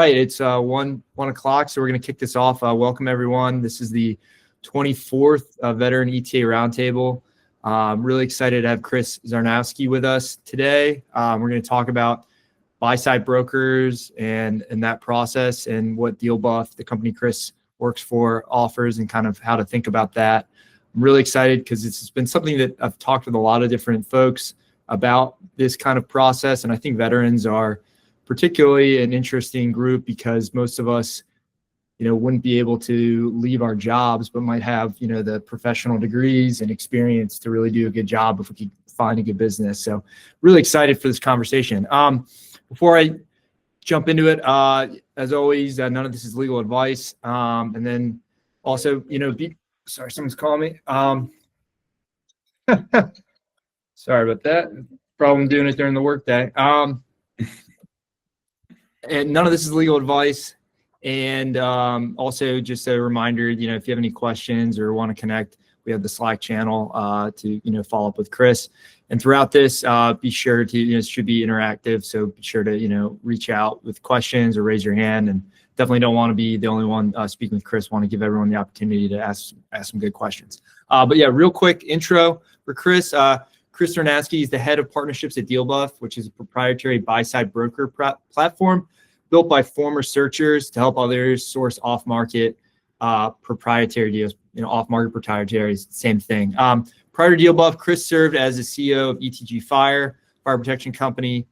right, it's 1 o'clock, so we're going to kick this off. Welcome, everyone. This is the 24th Veteran ETA Roundtable. I'm really excited to have Chris Zarnowski with us today. We're going to talk about buy-side brokers and that process and what DealBuff, the company Chris works for, offers and kind of how to think about that. I'm really excited because it's been something that I've talked with a lot of different folks about this kind of process, and I think veterans are particularly an interesting group because most of us, wouldn't be able to leave our jobs, but might have, the professional degrees and experience to really do a good job if we could find a good business. So really excited for this conversation. Before I jump into it, as always, none of this is legal advice. And then also, sorry, someone's calling me. Sorry about that. Problem doing it during the workday. And none of this is legal advice. And also just a reminder, if you have any questions or want to connect, we have the Slack channel to, follow up with Chris. And throughout this, be sure to, it should be interactive. So be sure to, reach out with questions or raise your hand. And definitely don't want to be the only one speaking with Chris. Want to give everyone the opportunity to ask some good questions. But yeah, real quick intro for Chris. Chris Zarnowski is the head of partnerships at DealBuff, which is a proprietary buy-side broker platform built by former searchers to help others source off-market proprietary deals. Off-market proprietary is the same thing. Prior to DealBuff, Chris served as the CEO of ETG Fire protection company,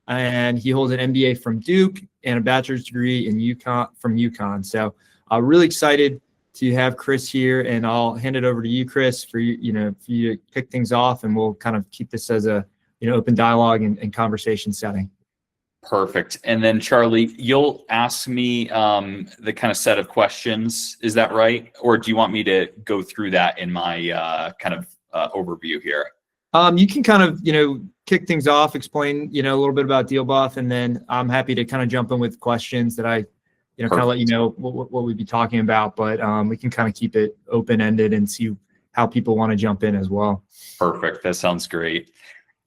and he holds an MBA from Duke and a bachelor's degree from UConn. So really excited to have Chris here, and I'll hand it over to you, Chris, for you to kick things off, and we'll kind of keep this as a open dialogue and conversation setting. Perfect. And then Charlie, you'll ask me the kind of set of questions. Is that right? Or do you want me to go through that in my kind of overview here? You can kind of, kick things off, explain, a little bit about DealBuff, and then I'm happy to kind of jump in with questions that I, kind of let you know what we'd be talking about. But we can kind of keep it open-ended and see how people want to jump in as well. Perfect. That sounds great.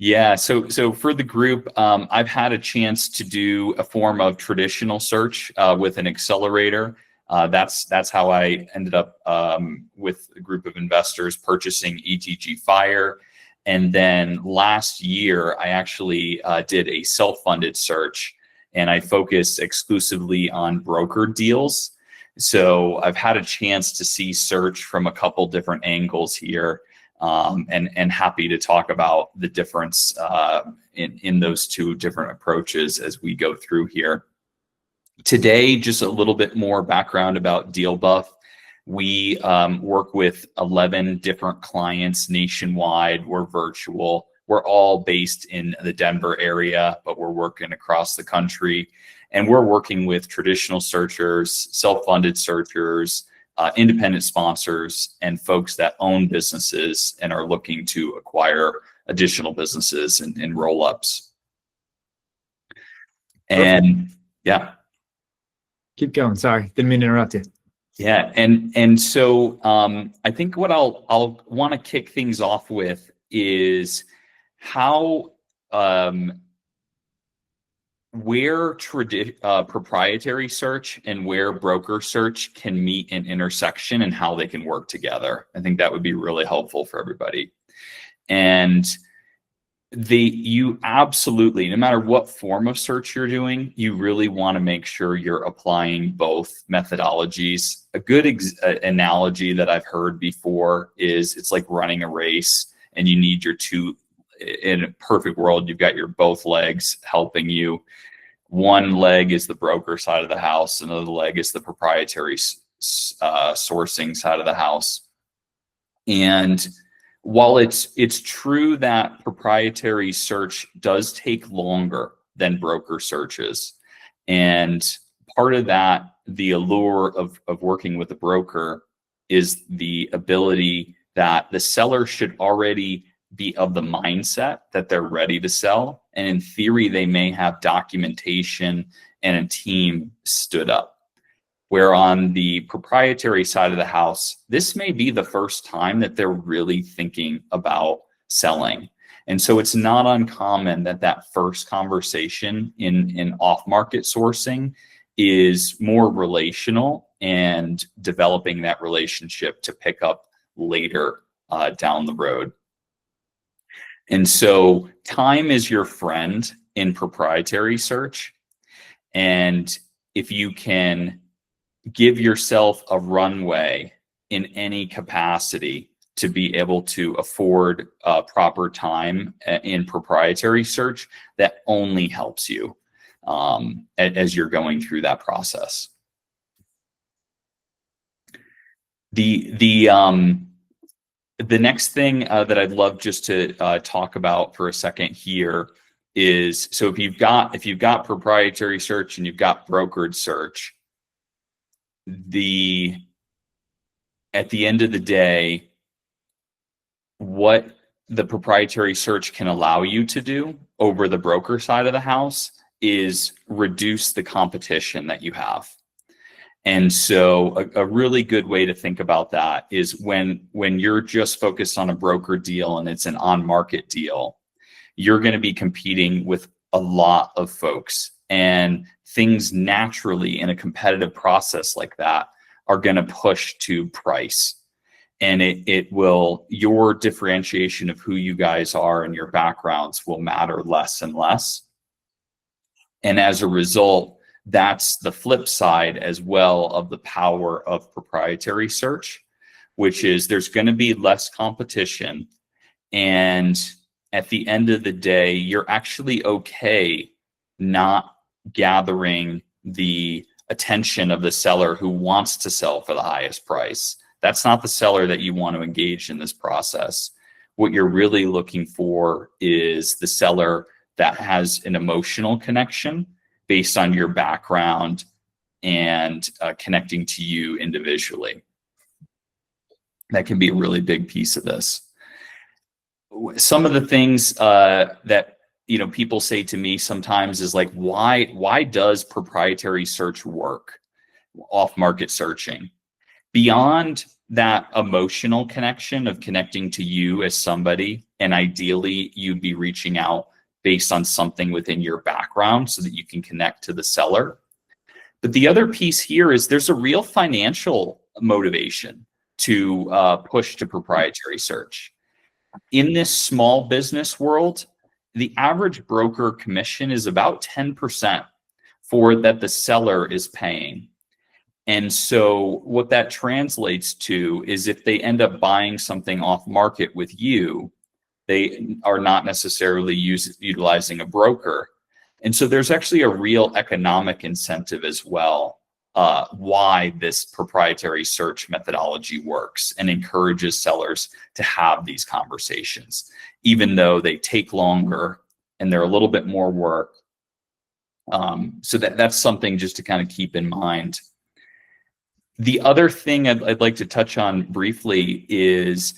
Yeah, so for the group, I've had a chance to do a form of traditional search with an accelerator. That's how I ended up with a group of investors purchasing ETG Fire. And then last year, I actually did a self-funded search, and I focused exclusively on broker deals. So I've had a chance to see search from a couple different angles here. And happy to talk about the difference in those two different approaches as we go through here. Today, just a little bit more background about DealBuff. We work with 11 different clients nationwide. We're virtual. We're all based in the Denver area, but we're working across the country. And we're working with traditional searchers, self-funded searchers, independent sponsors, and folks that own businesses and are looking to acquire additional businesses and roll-ups. And yeah. Keep going. Sorry, didn't mean to interrupt you. Yeah, and so I think what I'll want to kick things off with is how where proprietary search and where broker search can meet an intersection and how they can work together. I think that would be really helpful for everybody. And you absolutely, no matter what form of search you're doing, you really want to make sure you're applying both methodologies. A good analogy that I've heard before is it's like running a race, and you need your two. In a perfect world, you've got your both legs helping you. One leg is the broker side of the house, another leg is the proprietary sourcing side of the house. And while it's true that proprietary search does take longer than broker searches, and part of that, the allure of working with a broker is the ability that the seller should already be of the mindset that they're ready to sell. And in theory, they may have documentation and a team stood up. Where on the proprietary side of the house, this may be the first time that they're really thinking about selling. And so it's not uncommon that first conversation in off-market sourcing is more relational and developing that relationship to pick up later down the road. And so time is your friend in proprietary search. And if you can give yourself a runway in any capacity to be able to afford proper time in proprietary search, that only helps you as you're going through that process. The next thing that I'd love just to talk about for a second here is, so if you've got proprietary search and you've got brokered search, at the end of the day, what the proprietary search can allow you to do over the broker side of the house is reduce the competition that you have. And so a really good way to think about that is when you're just focused on a broker deal and it's an on-market deal, you're going to be competing with a lot of folks, and things naturally in a competitive process like that are going to push to price. And it will, your differentiation of who you guys are and your backgrounds will matter less and less. And as a result, that's the flip side as well of the power of proprietary search, which is there's going to be less competition. And at the end of the day, you're actually okay not gathering the attention of the seller who wants to sell for the highest price. That's not the seller that you want to engage in this process. What you're really looking for is the seller that has an emotional connection based on your background and connecting to you individually. That can be a really big piece of this. Some of the things that people say to me sometimes is like, why does proprietary search work, off-market searching? Beyond that emotional connection of connecting to you as somebody, and ideally you'd be reaching out based on something within your background so that you can connect to the seller. But the other piece here is there's a real financial motivation to push to proprietary search. In this small business world, the average broker commission is about 10% for that the seller is paying. And so what that translates to is if they end up buying something off market with you, they are not necessarily utilizing a broker. And so there's actually a real economic incentive as well, why this proprietary search methodology works and encourages sellers to have these conversations, even though they take longer and they're a little bit more work. So that's something just to kind of keep in mind. The other thing I'd like to touch on briefly is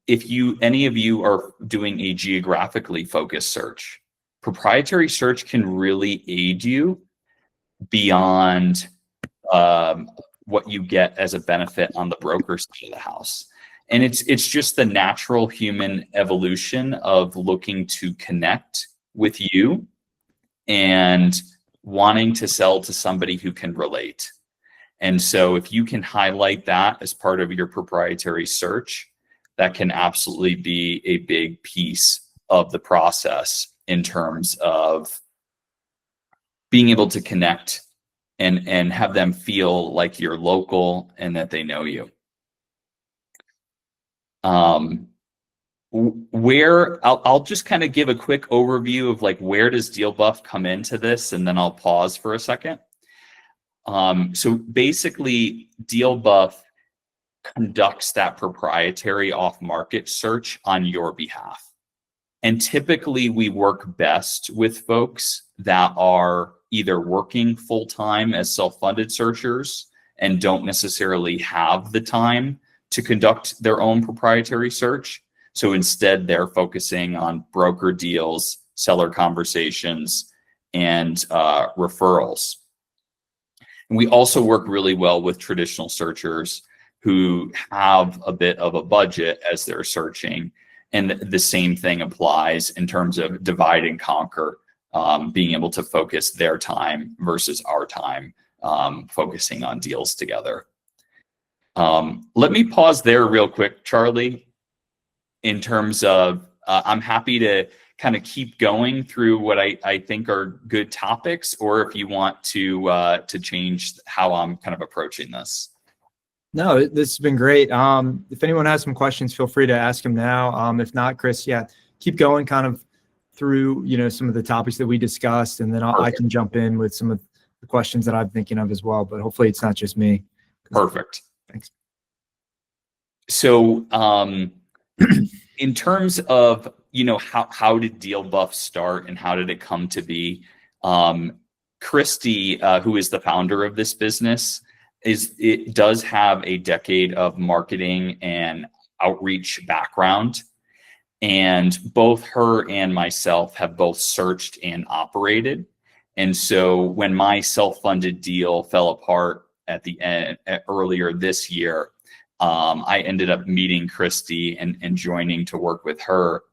if any of you are doing a geographically focused search, proprietary search can really aid you beyond what you get as a benefit on the broker side of the house. And it's just the natural human evolution of looking to connect with you and wanting to sell to somebody who can relate. And so if you can highlight that as part of your proprietary search, that can absolutely be a big piece of the process in terms of being able to connect and have them feel like you're local and that they know you. Where I'll just kind of give a quick overview of like, where does DealBuff come into this? And then I'll pause for a second. So basically DealBuff conducts that proprietary off-market search on your behalf. And typically we work best with folks that are either working full-time as self-funded searchers and don't necessarily have the time to conduct their own proprietary search. So instead they're focusing on broker deals, seller conversations, and referrals. And we also work really well with traditional searchers who have a bit of a budget as they're searching. And the same thing applies in terms of divide and conquer being able to focus their time versus our time, focusing on deals together. Let me pause there real quick, Charlie, in terms of I'm happy to kind of keep going through what I think are good topics, or if you want to change how I'm kind of approaching this. No, this has been great. If anyone has some questions, feel free to ask them now. If not, Chris, yeah, keep going kind of through, some of the topics that we discussed, and then I can jump in with some of the questions that I'm thinking of as well, but hopefully it's not just me. Perfect. Thanks. So in terms of, how did DealBuff start and how did it come to be? Christy, who is the founder of this business, it does have a decade of marketing and outreach background. And both her and myself have both searched and operated. And so when my self-funded deal fell apart at the end earlier this year, I ended up meeting Christy and joining to work with her.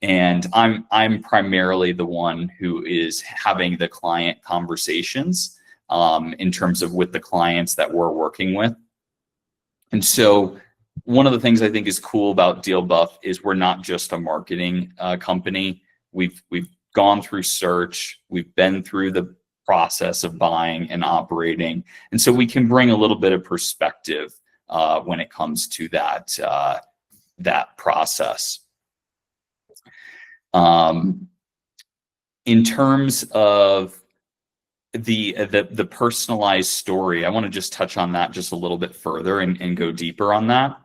And I'm primarily the one who is having the client conversations in terms of with the clients that we're working with. And so one of the things I think is cool about DealBuff is we're not just a marketing company. We've gone through search, we've been through the process of buying and operating, and so we can bring a little bit of perspective when it comes to that process. In terms of the personalized story, I want to just touch on that just a little bit further and go deeper on that.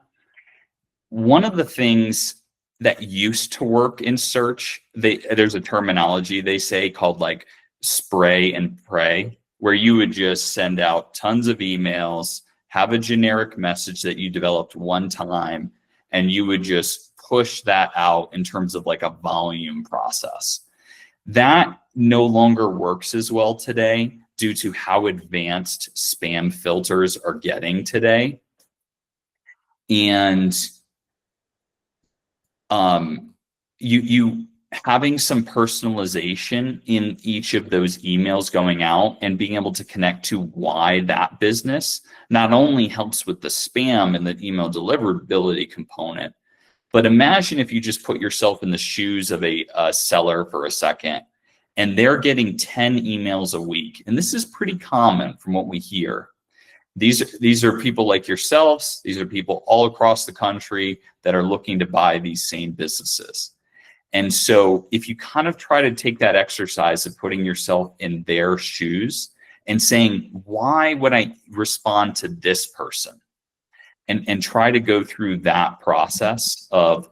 One of the things that used to work in search, there's a terminology they say called like spray and pray, where you would just send out tons of emails, have a generic message that you developed one time, and you would just push that out in terms of like a volume process. That no longer works as well today due to how advanced spam filters are getting today. And you having some personalization in each of those emails going out and being able to connect to why that business not only helps with the spam and the email deliverability component, but imagine if you just put yourself in the shoes of a seller for a second, and they're getting 10 emails a week. And this is pretty common from what we hear. These are people like yourselves. These are people all across the country that are looking to buy these same businesses. And so if you kind of try to take that exercise of putting yourself in their shoes and saying, why would I respond to this person? And try to go through that process of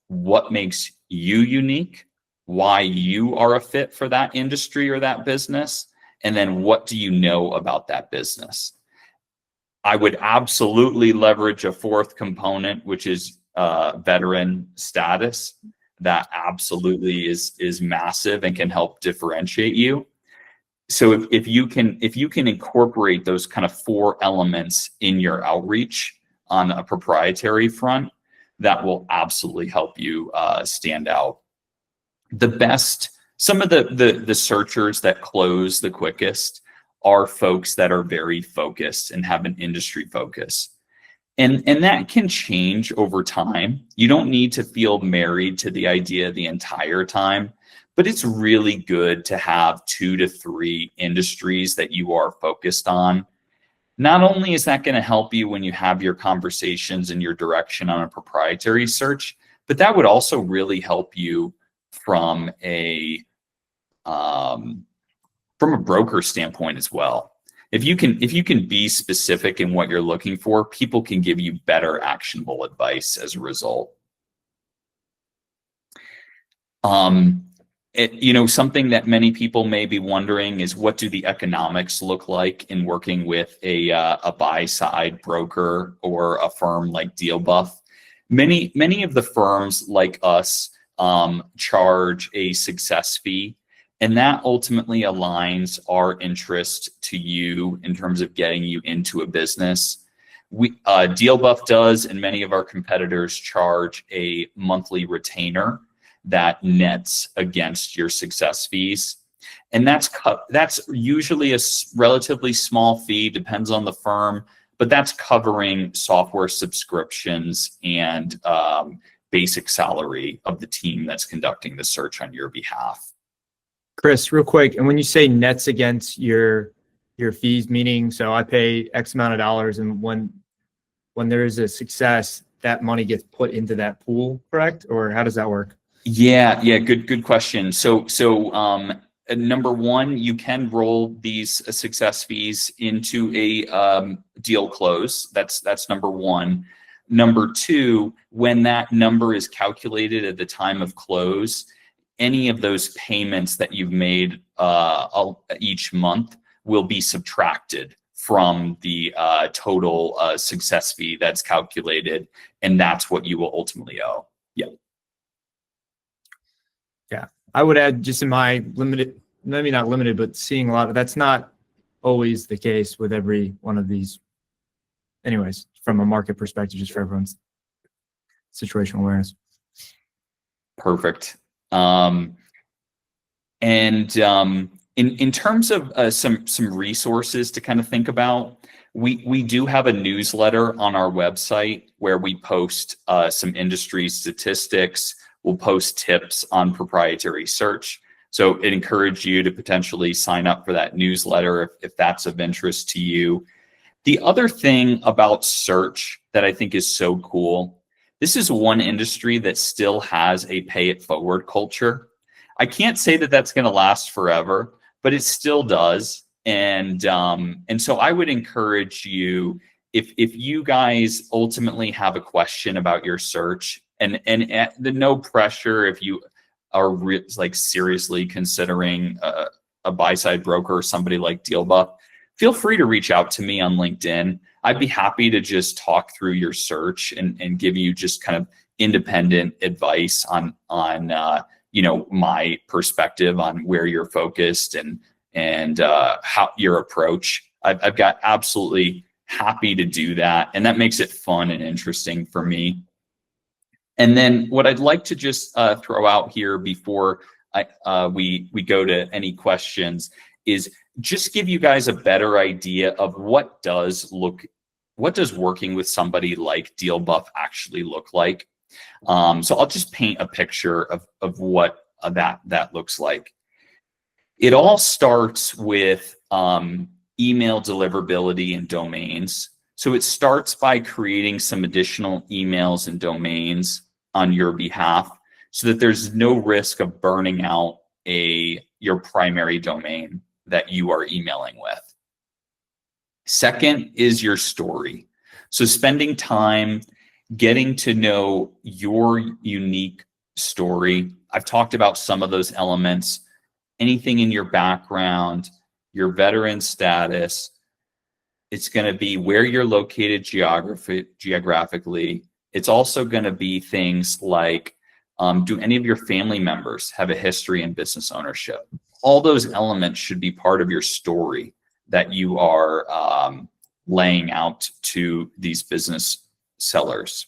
what makes you unique, why you are a fit for that industry or that business, and then what do you know about that business? I would absolutely leverage a fourth component, which is veteran status. That absolutely is massive and can help differentiate you. So if you can incorporate those kind of 4 elements in your outreach on a proprietary front, that will absolutely help you stand out. Some of the searchers that close the quickest are folks that are very focused and have an industry focus. And that can change over time. You don't need to feel married to the idea the entire time, but it's really good to have 2 to 3 industries that you are focused on. Not only is that going to help you when you have your conversations and your direction on a proprietary search, but that would also really help you from a broker standpoint as well. If you can be specific in what you're looking for, people can give you better actionable advice as a result. Something that many people may be wondering is, what do the economics look like in working with a buy-side broker or a firm like DealBuff? Many of the firms like us charge a success fee, and that ultimately aligns our interest to you in terms of getting you into a business. DealBuff does, and many of our competitors charge a monthly retainer that nets against your success fees. And that's usually a relatively small fee, depends on the firm, but that's covering software subscriptions and basic salary of the team that's conducting the search on your behalf. Chris, real quick, and when you say nets against your fees, meaning, so I pay X amount of dollars, and when there is a success, that money gets put into that pool, correct? Or how does that work? Yeah, good question. So number one, you can roll these success fees into a deal close. That's number one. Number two, when that number is calculated at the time of close, any of those payments that you've made each month will be subtracted from the total success fee that's calculated, and that's what you will ultimately owe. Yeah. Yeah, I would add, just in my limited, maybe not limited, but seeing a lot of, that's not always the case with every one of these. Anyways, from a market perspective, just for everyone's situational awareness. Perfect. In terms of some resources to kind of think about, we do have a newsletter on our website where we post some industry statistics. We'll post tips on proprietary search. So it encourages you to potentially sign up for that newsletter if that's of interest to you. The other thing about search that I think is so cool, this is one industry that still has a pay it forward culture. I can't say that that's going to last forever, but it still does. And so I would encourage you, if you guys ultimately have a question about your search, and the no pressure if you are like seriously considering a buy-side broker or somebody like DealBuff, feel free to reach out to me on LinkedIn. I'd be happy to just talk through your search and give you just kind of independent advice on my perspective on where you're focused and how your approach. I've got absolutely happy to do that, and that makes it fun and interesting for me. And then what I'd like to just throw out here before we go to any questions is just give you guys a better idea of what does working with somebody like DealBuff actually look like. So I'll just paint a picture of what that looks like. It all starts with email deliverability and domains. So it starts by creating some additional emails and domains on your behalf so that there's no risk of burning out your primary domain that you are emailing with. Second is your story. So spending time getting to know your unique story. I've talked about some of those elements. Anything in your background, your veteran status. It's going to be where you're located geographically. It's also going to be things like, do any of your family members have a history in business ownership? All those elements should be part of your story that you are laying out to these business sellers.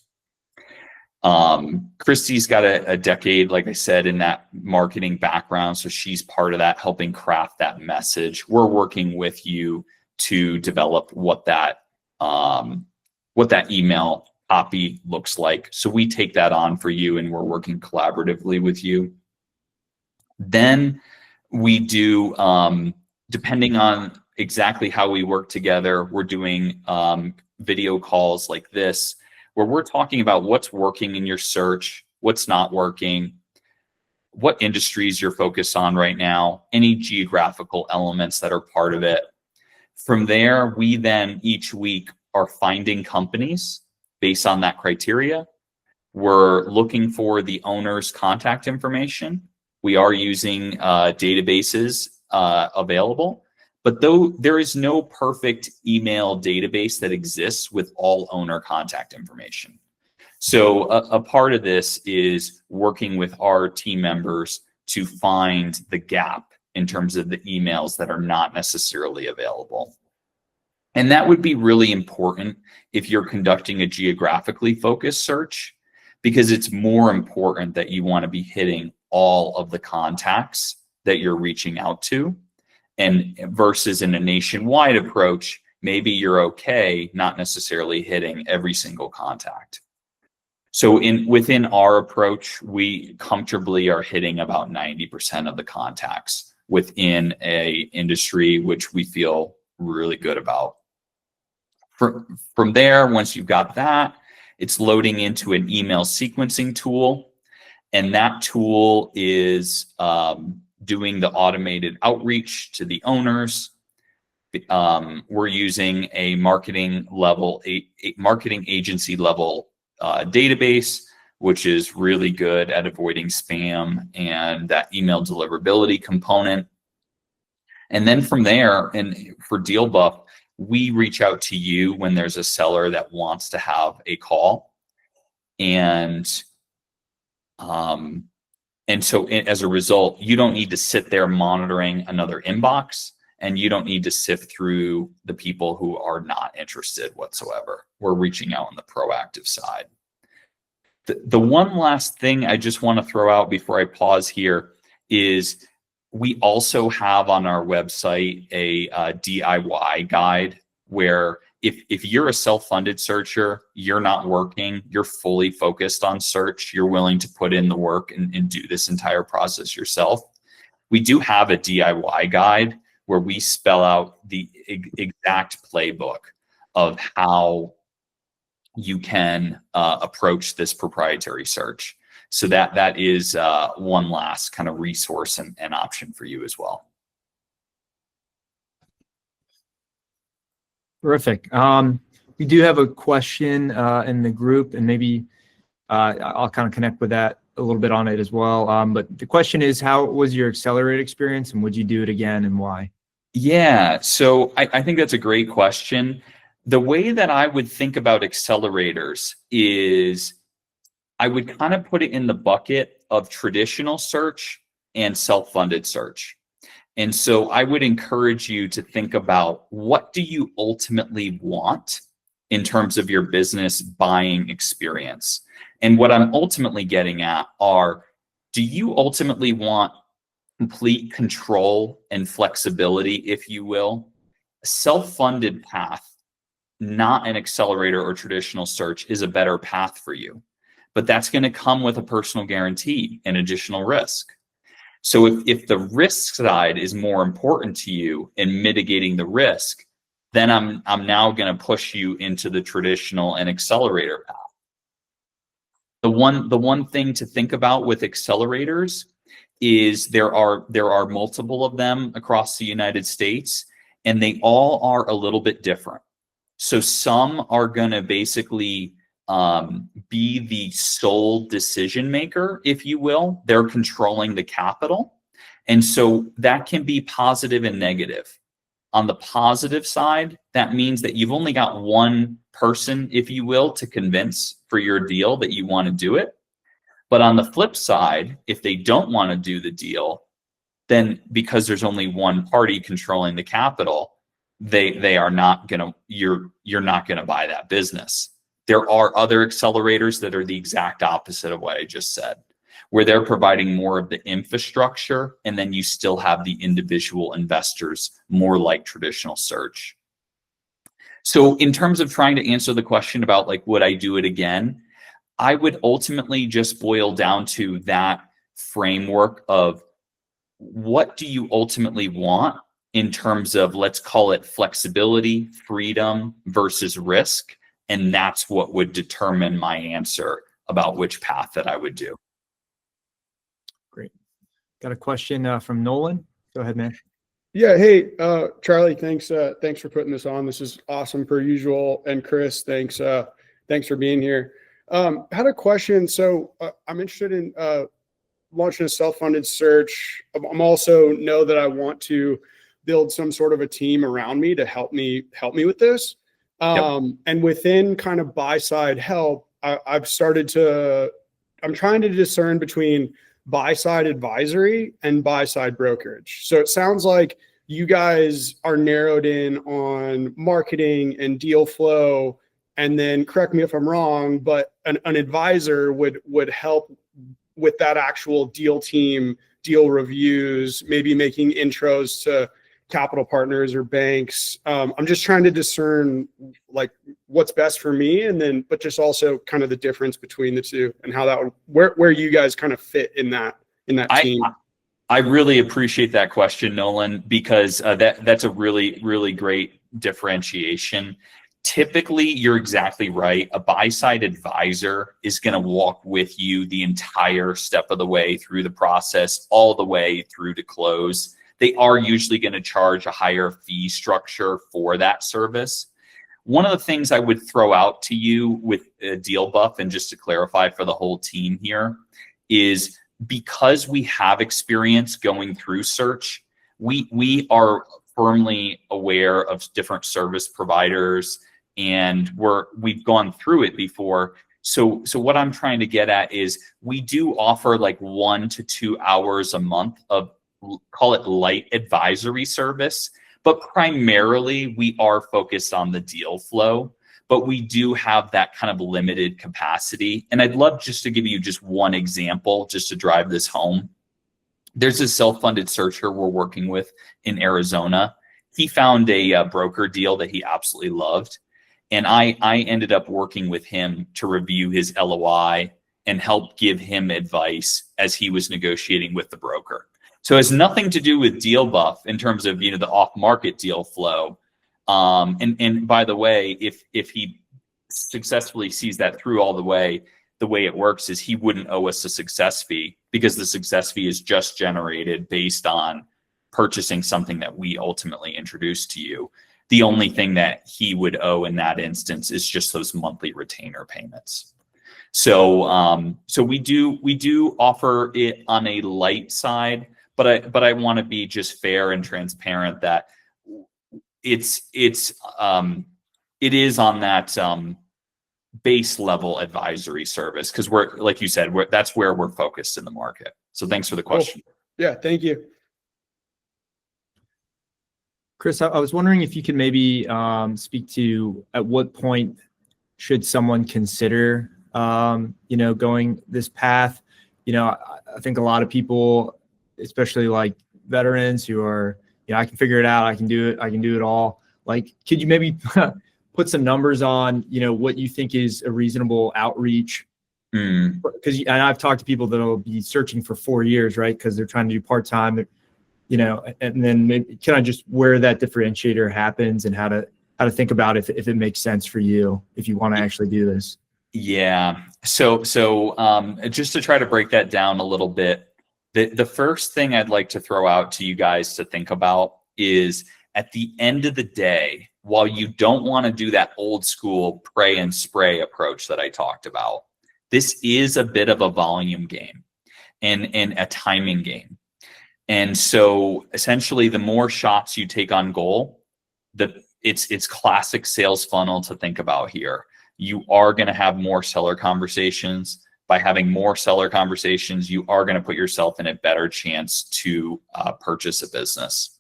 Christy's got a decade, like I said, in that marketing background, so she's part of that, helping craft that message. We're working with you to develop what that email copy looks like. So we take that on for you, and we're working collaboratively with you. Then we do, depending on exactly how we work together, we're doing video calls like this, where we're talking about what's working in your search, what's not working, what industries you're focused on right now, any geographical elements that are part of it. From there, we then each week are finding companies based on that criteria. We're looking for the owner's contact information. We are using databases available, but though there is no perfect email database that exists with all owner contact information. So a part of this is working with our team members to find the gap in terms of the emails that are not necessarily available. And that would be really important if you're conducting a geographically focused search, because it's more important that you want to be hitting all of the contacts that you're reaching out to. And versus in a nationwide approach, maybe you're okay not necessarily hitting every single contact. So within our approach, we comfortably are hitting about 90% of the contacts within a industry, which we feel really good about. From there, once you've got that, it's loading into an email sequencing tool. And that tool is doing the automated outreach to the owners. We're using a marketing agency level database, which is really good at avoiding spam and that email deliverability component. And then from there, and for Deal Buff, we reach out to you when there's a seller that wants to have a call. And so as a result, you don't need to sit there monitoring another inbox, and you don't need to sift through the people who are not interested whatsoever. We're reaching out on the proactive side. The one last thing I just want to throw out before I pause here is we also have on our website a DIY guide where if you're a self-funded searcher, you're not working, you're fully focused on search, you're willing to put in the work and do this entire process yourself, we do have a DIY guide where we spell out the exact playbook of how you can approach this proprietary search. So that is one last kind of resource and option for you as well. Terrific. We do have a question in the group, and maybe I'll kind of connect with that a little bit on it as well. But the question is, how was your Accelerate experience, and would you do it again, and why? Yeah, so I think that's a great question. The way that I would think about accelerators is I would kind of put it in the bucket of traditional search and self-funded search. And so I would encourage you to think about, what do you ultimately want in terms of your business buying experience? And what I'm ultimately getting at are, do you ultimately want complete control and flexibility, if you will? A self-funded path, not an accelerator or traditional search, is a better path for you. But that's going to come with a personal guarantee and additional risk. So if the risk side is more important to you in mitigating the risk, then I'm now going to push you into the traditional and accelerator path. The one thing to think about with accelerators is there are multiple of them across the United States, and they all are a little bit different. So some are going to basically be the sole decision maker, if you will. They're controlling the capital. And so that can be positive and negative. On the positive side, that means that you've only got one person, if you will, to convince for your deal that you want to do it. But on the flip side, if they don't want to do the deal, then because there's only one party controlling the capital, they are not going to, you're not going to buy that business. There are other accelerators that are the exact opposite of what I just said, where they're providing more of the infrastructure, and then you still have the individual investors, more like traditional search. So in terms of trying to answer the question about, like, would I do it again? I would ultimately just boil down to that framework of, what do you ultimately want in terms of, let's call it flexibility, freedom versus risk. And that's what would determine my answer about which path that I would do. Great. Got a question from Nolan. Go ahead, man. Yeah. Hey, Charlie, thanks for putting this on. This is awesome per usual. And Chris, thanks for being here. Had a question. So I'm interested in launching a self-funded search. I'm also know that I want to build some sort of a team around me to help me with this. And within kind of buy-side help, I'm trying to discern between buy-side advisory and buy-side brokerage. So it sounds like you guys are narrowed in on marketing and deal flow, and then correct me if I'm wrong, but an advisor would help with that actual deal team deal reviews, maybe making intros to capital partners or banks. I'm just trying to discern like what's best for me, and then but just also kind of the difference between the two and how that would where you guys kind of fit in that team. I really appreciate that question, Nolan, because that's a really, really great differentiation. Typically, you're exactly right. A buy-side advisor is going to walk with you the entire step of the way through the process, all the way through to close. They are usually going to charge a higher fee structure for that service. One of the things I would throw out to you with Deal Buff, and just to clarify for the whole team here, is because we have experience going through search, we are firmly aware of different service providers, and we've gone through it before. So what I'm trying to get at is we do offer like 1 to 2 hours a month of, call it light advisory service, but primarily we are focused on the deal flow. But we do have that kind of limited capacity. And I'd love just to give you just one example, just to drive this home. There's a self-funded searcher we're working with in Arizona. He found a broker deal that he absolutely loved. And I ended up working with him to review his LOI and help give him advice as he was negotiating with the broker. So it has nothing to do with Deal Buff in terms of, the off-market deal flow. And by the way, if he successfully sees that through all the way it works is he wouldn't owe us a success fee, because the success fee is just generated based on purchasing something that we ultimately introduced to you. The only thing that he would owe in that instance is just those monthly retainer payments. So we do offer it on a light side, but I want to be just fair and transparent that it is on that base level advisory service, because we're, like you said, that's where we're focused in the market. So thanks for the question. Cool. Yeah, thank you. Chris, I was wondering if you could maybe speak to at what point should someone consider going this path. I think a lot of people, especially like veterans who are, I can figure it out, I can do it all. Like, could you maybe put some numbers on, what you think is a reasonable outreach? Because and I've talked to people that'll be searching for 4 years, right? Because they're trying to do part-time, and then maybe kind of just where that differentiator happens and how to think about if it makes sense for you, if you want to actually do this. Yeah. So just to try to break that down a little bit, the first thing I'd like to throw out to you guys to think about is, at the end of the day, while you don't want to do that old school pray and spray approach that I talked about, this is a bit of a volume game and a timing game. And so essentially, the more shots you take on goal, it's classic sales funnel to think about here. You are going to have more seller conversations. By having more seller conversations, you are going to put yourself in a better chance to purchase a business.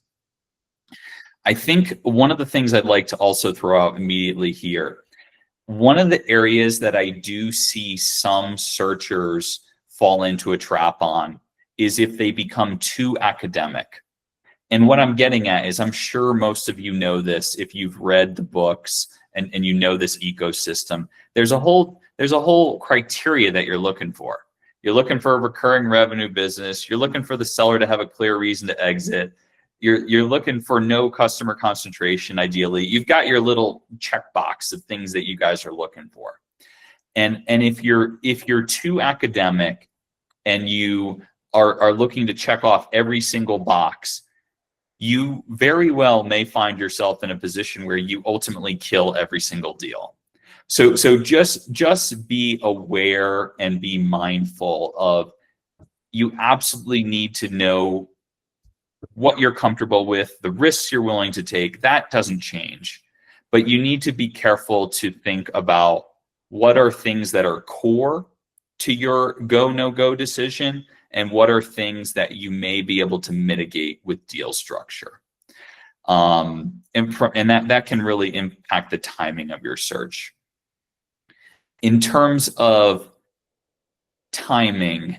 I think one of the things I'd like to also throw out immediately here, one of the areas that I do see some searchers fall into a trap on is if they become too academic. And what I'm getting at is, I'm sure most of you know this if you've read the books and you know this ecosystem. There's a whole criteria that you're looking for. You're looking for a recurring revenue business. You're looking for the seller to have a clear reason to exit. You're looking for no customer concentration, ideally. You've got your little checkbox of things that you guys are looking for. And if you're too academic and you are looking to check off every single box, you very well may find yourself in a position where you ultimately kill every single deal. So just be aware and be mindful of, you absolutely need to know what you're comfortable with, the risks you're willing to take. That doesn't change, but you need to be careful to think about what are things that are core to your go, no go decision, and what are things that you may be able to mitigate with deal structure. And that can really impact the timing of your search. In terms of timing,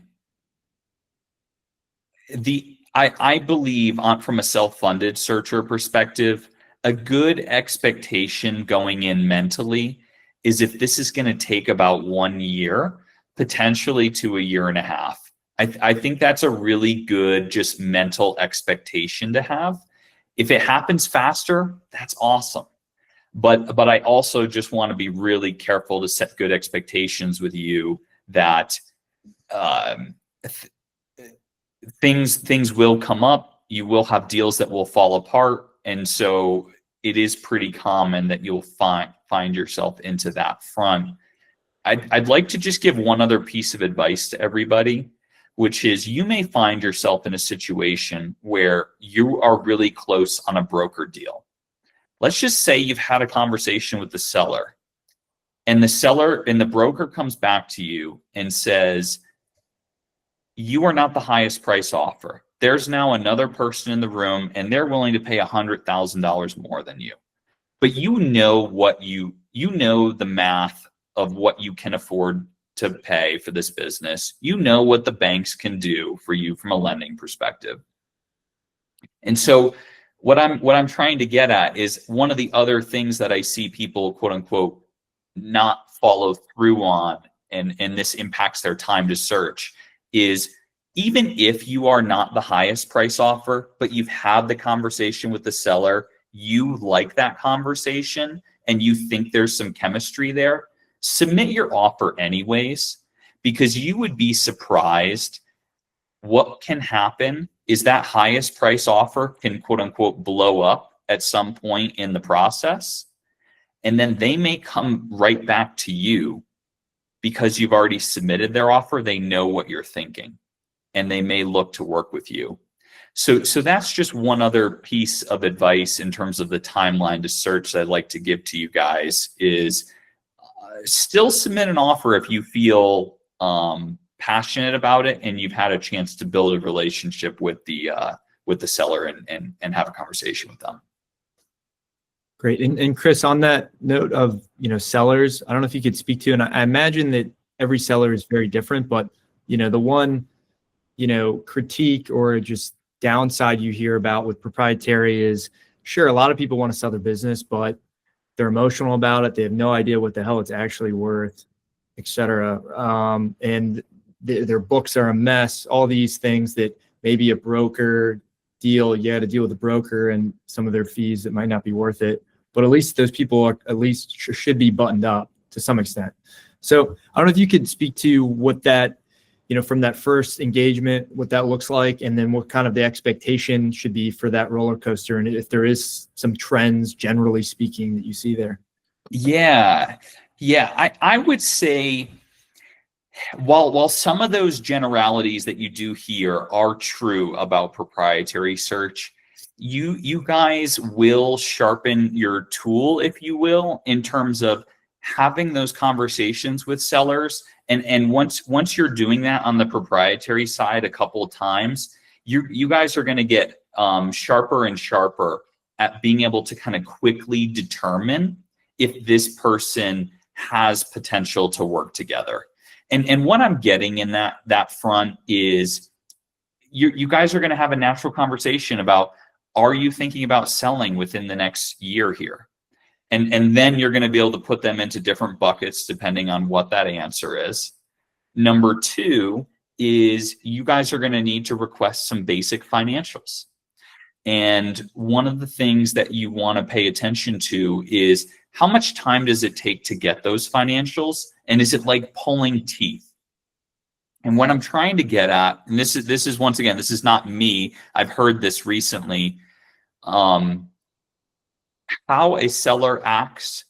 I believe from a self-funded searcher perspective, a good expectation going in mentally is if this is going to take about 1 year, potentially to a year and a half. I think that's a really good just mental expectation to have. If it happens faster, that's awesome. But I also just want to be really careful to set good expectations with you that things will come up. You will have deals that will fall apart, and so it is pretty common that you'll find yourself into that front. I'd like to just give one other piece of advice to everybody, which is you may find yourself in a situation where you are really close on a broker deal. Let's just say you've had a conversation with the seller, and the broker comes back to you and says, you are not the highest price offer. There's now another person in the room and they're willing to pay $100,000 more than you. But you know the math of what you can afford to pay for this business. You know what the banks can do for you from a lending perspective. And so what I'm trying to get at is one of the other things that I see people, quote unquote, not follow through on, and this impacts their time to search, is even if you are not the highest price offer, but you've had the conversation with the seller, you like that conversation and you think there's some chemistry there, submit your offer anyways, because you would be surprised what can happen is that highest price offer can, quote unquote, blow up at some point in the process. And then they may come right back to you because you've already submitted their offer. They know what you're thinking and they may look to work with you. So that's just one other piece of advice in terms of the timeline to search that I'd like to give to you guys is still submit an offer if you feel passionate about it and you've had a chance to build a relationship with the seller and have a conversation with them. Great. And Chris, on that note of, sellers, I don't know if you could speak to, and I imagine that every seller is very different, but, the one, critique or just downside you hear about with proprietary is, sure, a lot of people want to sell their business, but they're emotional about it. They have no idea what the hell it's actually worth, et cetera. And their books are a mess, all these things that maybe a broker deal, you had to deal with a broker and some of their fees that might not be worth it. But at least those people are at least should be buttoned up to some extent. So I don't know if you could speak to what that, from that first engagement, what that looks like, and then what kind of the expectation should be for that roller coaster, and if there is some trends, generally speaking, that you see there. Yeah. I would say, while some of those generalities that you do hear are true about proprietary search, you guys will sharpen your tool, if you will, in terms of having those conversations with sellers. And once you're doing that on the proprietary side a couple of times, you guys are going to get sharper and sharper at being able to kind of quickly determine if this person has potential to work together. And what I'm getting in that front is you guys are going to have a natural conversation about, are you thinking about selling within the next year here? And then you're going to be able to put them into different buckets depending on what that answer is. Number two is you guys are going to need to request some basic financials. And one of the things that you want to pay attention to is how much time does it take to get those financials? And is it like pulling teeth? And what I'm trying to get at, and this is once again, this is not me, I've heard this recently, how a seller acts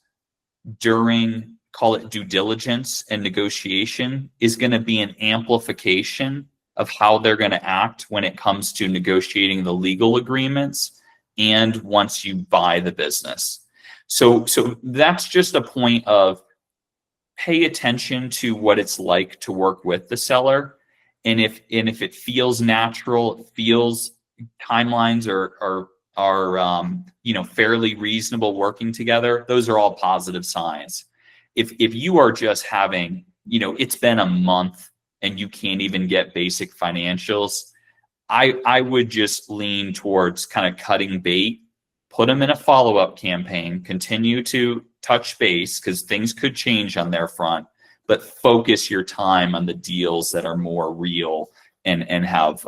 during, call it due diligence and negotiation, is going to be an amplification of how they're going to act when it comes to negotiating the legal agreements and once you buy the business. So that's just a point of pay attention to what it's like to work with the seller. And if it feels natural, it feels timelines are fairly reasonable working together, those are all positive signs. If you are just having, it's been a month and you can't even get basic financials, I would just lean towards kind of cutting bait, put them in a follow-up campaign, continue to touch base because things could change on their front, but focus your time on the deals that are more real and have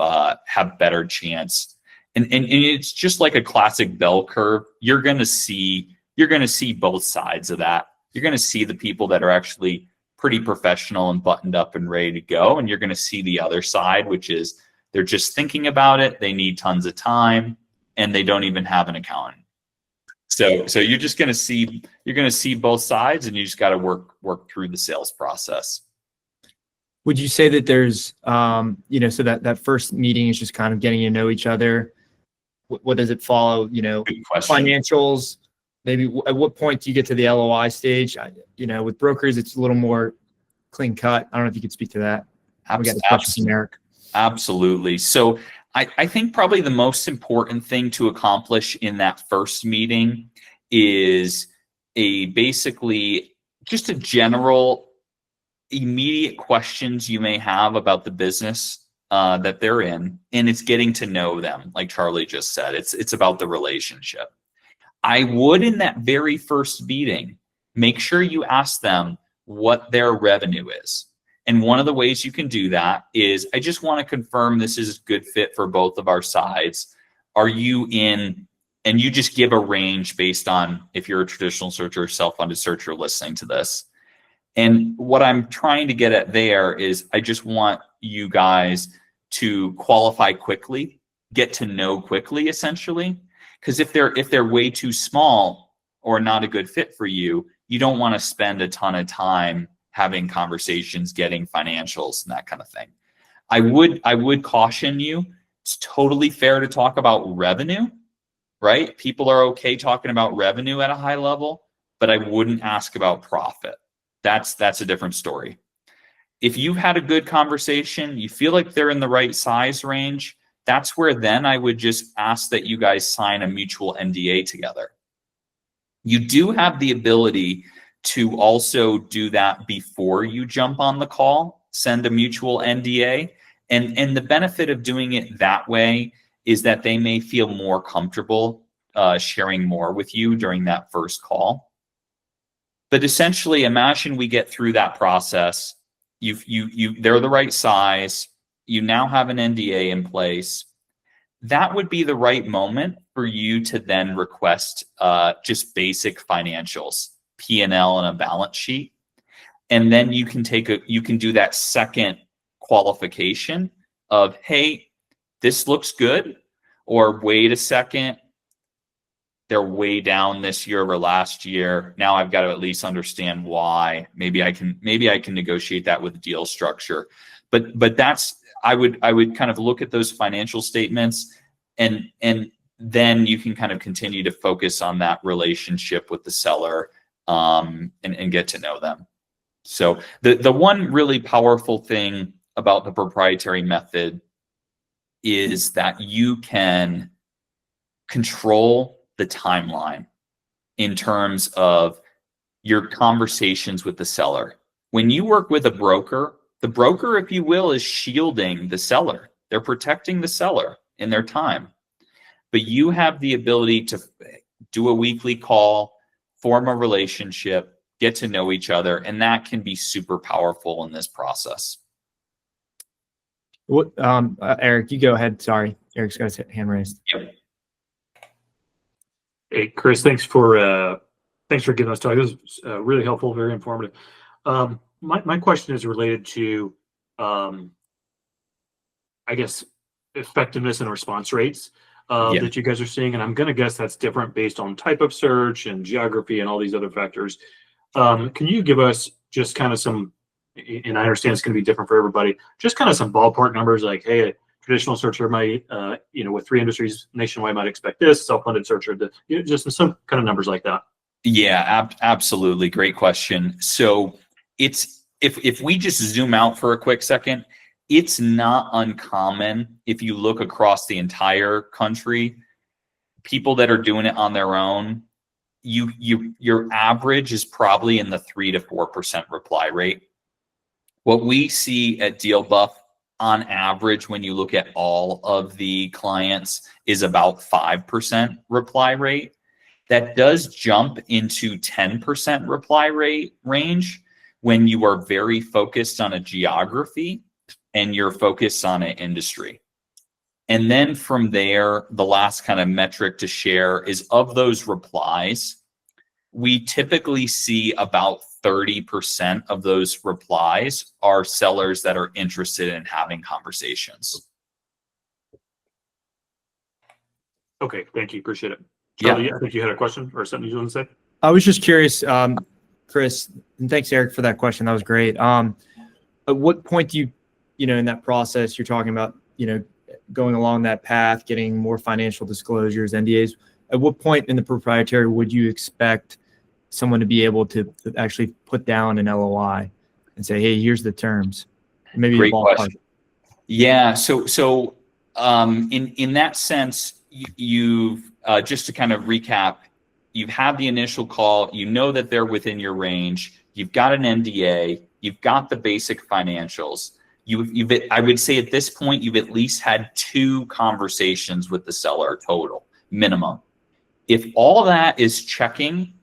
better chance. And it's just like a classic bell curve. You're gonna see both sides of that. You're gonna see the people that are actually pretty professional and buttoned up and ready to go, and you're gonna see the other side, which is they're just thinking about it. They need tons of time, and they don't even have an accountant. So you're just gonna see both sides, and you just got to work through the sales process. Would you say that there's, so that first meeting is just kind of getting to know each other? What does it follow? Good question. Financials. Maybe at what point do you get to the LOI stage? With brokers, it's a little more clean cut. I don't know if you could speak to that. We got the question from Eric. Absolutely. So I think probably the most important thing to accomplish in that first meeting is basically just a general immediate questions you may have about the business that they're in, and it's getting to know them. Like Charlie just said, it's about the relationship. I would, in that very first meeting, make sure you ask them what their revenue is. And one of the ways you can do that is, I just want to confirm this is a good fit for both of our sides. Are you in? And you just give a range based on if you're a traditional searcher or self-funded searcher listening to this. And what I'm trying to get at there is, I just want you guys to qualify quickly, get to know quickly, essentially. Because if they're way too small or not a good fit for you, you don't want to spend a ton of time having conversations, getting financials and that kind of thing. I would caution you, it's totally fair to talk about revenue, right? People are okay talking about revenue at a high level, but I wouldn't ask about profit. That's a different story. If you've had a good conversation, you feel like they're in the right size range, that's where then I would just ask that you guys sign a mutual NDA together. You do have the ability to also do that before you jump on the call, send a mutual NDA. And the benefit of doing it that way is that they may feel more comfortable sharing more with you during that first call. But essentially, imagine we get through that process. They're the right size. You now have an NDA in place. That would be the right moment for you to then request just basic financials, P&L and a balance sheet. And then you can do that second qualification of, hey, this looks good, or wait a second, they're way down this year over last year. Now I've got to at least understand why. Maybe I can negotiate that with deal structure. But that's, I would kind of look at those financial statements, and then you can kind of continue to focus on that relationship with the seller and get to know them. So the one really powerful thing about the proprietary method is that you can control the timeline in terms of your conversations with the seller. When you work with a broker, the broker, if you will, is shielding the seller. They're protecting the seller in their time. But you have the ability to do a weekly call, form a relationship, get to know each other, and that can be super powerful in this process. What, Eric, you go ahead. Sorry, Eric's got his hand raised. Yep. Hey, Chris, thanks for giving us talk. This was really helpful, very informative. My question is related to, I guess, effectiveness and response rates that you guys are seeing, and I'm going to guess that's different based on type of search and geography and all these other factors. Can you give us just kind of some, and I understand it's going to be different for everybody, just kind of some ballpark numbers, like, hey, a traditional searcher might, with 3 industries nationwide might expect this, self-funded searcher, just some kind of numbers like that. Yeah, absolutely. Great question. So it's, if we just zoom out for a quick second, it's not uncommon if you look across the entire country, people that are doing it on their own, your average is probably in the 3 to 4% reply rate. What we see at DealBuff on average, when you look at all of the clients, is about 5% reply rate. That does jump into 10% reply rate range when you are very focused on a geography and you're focused on an industry. And then from there, the last kind of metric to share is, of those replies, we typically see about 30% of those replies are sellers that are interested in having conversations. Okay, thank you. Appreciate it. Yeah. Charlie, I think you had a question or something you want to say? I was just curious, Chris, and thanks, Eric, for that question. That was great. At what point do you, in that process, you're talking about, going along that path, getting more financial disclosures, NDAs, at what point in the proprietary would you expect someone to be able to actually put down an LOI and say, hey, here's the terms? Maybe Great question. Yeah. So in that sense, you've just to kind of recap, you've had the initial call, that they're within your range, you've got an NDA, you've got the basic financials. I would say at this point, you've at least had 2 conversations with the seller total, minimum. If all that is checking,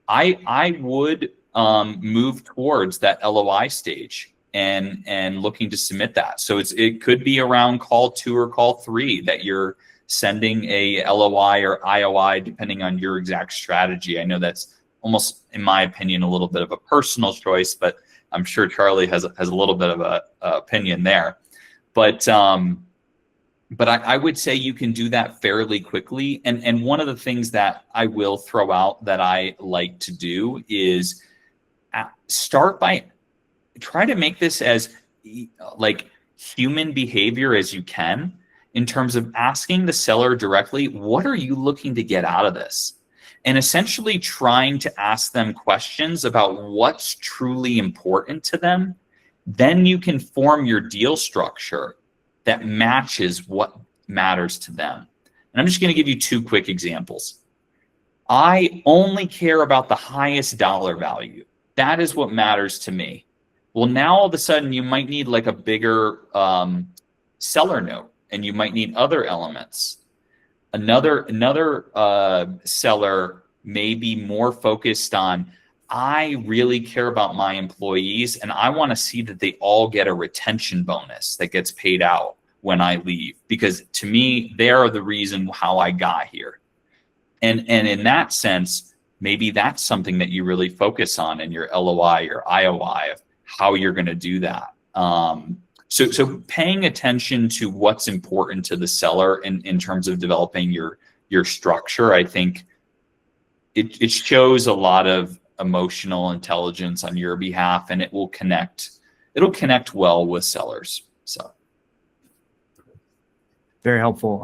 I would move towards that LOI stage and looking to submit that. So it could be around call 2 or call 3 that you're sending a LOI or IOI, depending on your exact strategy. I know that's almost, in my opinion, a little bit of a personal choice, but I'm sure Charlie has a little bit of a opinion there. But I would say you can do that fairly quickly. And one of the things that I will throw out that I like to do is start by try to make this as like human behavior as you can, in terms of asking the seller directly, what are you looking to get out of this? And essentially trying to ask them questions about what's truly important to them. Then you can form your deal structure that matches what matters to them. And I'm just going to give you 2 quick examples. I only care about the highest dollar value. That is what matters to me. Well, now all of a sudden you might need like a bigger seller note, and you might need other elements. Another seller may be more focused on, I really care about my employees and I want to see that they all get a retention bonus that gets paid out when I leave, because to me, they are the reason how I got here. And in that sense, maybe that's something that you really focus on in your LOI or IOI of how you're going to do that. So paying attention to what's important to the seller in terms of developing your structure, I think it shows a lot of emotional intelligence on your behalf, and it'll connect well with sellers. So very helpful.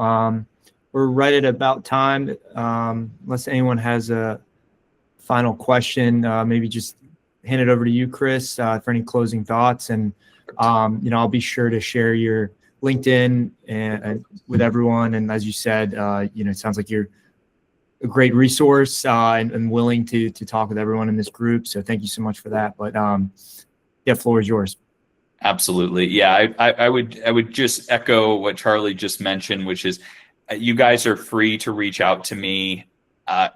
We're right at about time. Unless anyone has a final question, maybe just hand it over to you, Chris, for any closing thoughts. And I'll be sure to share your LinkedIn and with everyone. And as you said, it sounds like you're a great resource and willing to talk with everyone in this group. So thank you so much for that. But floor is yours. Absolutely. Yeah, I would just echo what Charlie just mentioned, which is you guys are free to reach out to me. I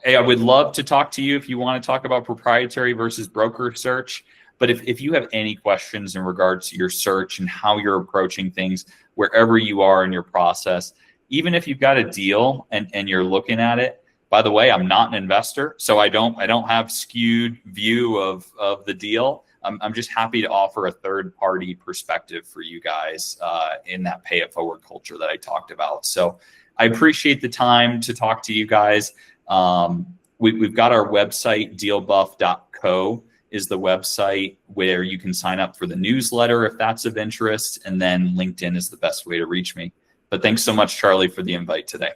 would love to talk to you if you want to talk about proprietary versus broker search. But if you have any questions in regards to your search and how you're approaching things, wherever you are in your process, even if you've got a deal and you're looking at it, by the way, I'm not an investor, so I don't have skewed view of the deal. I'm just happy to offer a third party perspective for you guys in that pay it forward culture that I talked about. So I appreciate the time to talk to you guys. We've got our website, dealbuff.co is the website where you can sign up for the newsletter if that's of interest. And then LinkedIn is the best way to reach me. But thanks so much, Charlie, for the invite today.